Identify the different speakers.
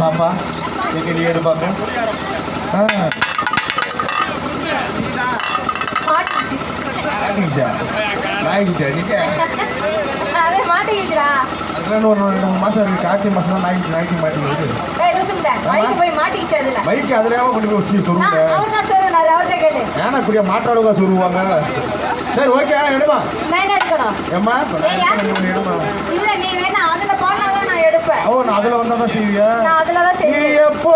Speaker 1: பாப்பா எங்க நீ பாப்பா
Speaker 2: அதே மாட்டிக்கிச்சுடா.
Speaker 1: அதெல்லாம் ஒரு 2 மாசம் இருக்கு. கார்த்திகை மாசம் நாய்க்கு மாட்டிக்கிது.
Speaker 2: போய் மாட்டிக்கிச்சு. அதுல
Speaker 1: பைக் அதுலயாவ கொண்டு போய் வச்சு சொல்லுங்க.
Speaker 2: அவர்தான் சொல்றாரு, அவர்கிட்ட கேளு.
Speaker 1: ஏன்னா குடிய மாட்டாளுங்க சொல்லுவாங்க. சரி ஓகே எடுமா.
Speaker 2: நான் என்ன எடுக்கணும்?
Speaker 1: ஏம்மா எடுமா.
Speaker 2: இல்ல நீ வேணா அதுல போனாதான் நான் எடுப்பேன்.
Speaker 1: நான் அதுல வந்தாதான் செய்வியா?
Speaker 2: நான் அதுலதான் செய்வேன்.
Speaker 1: எப்போ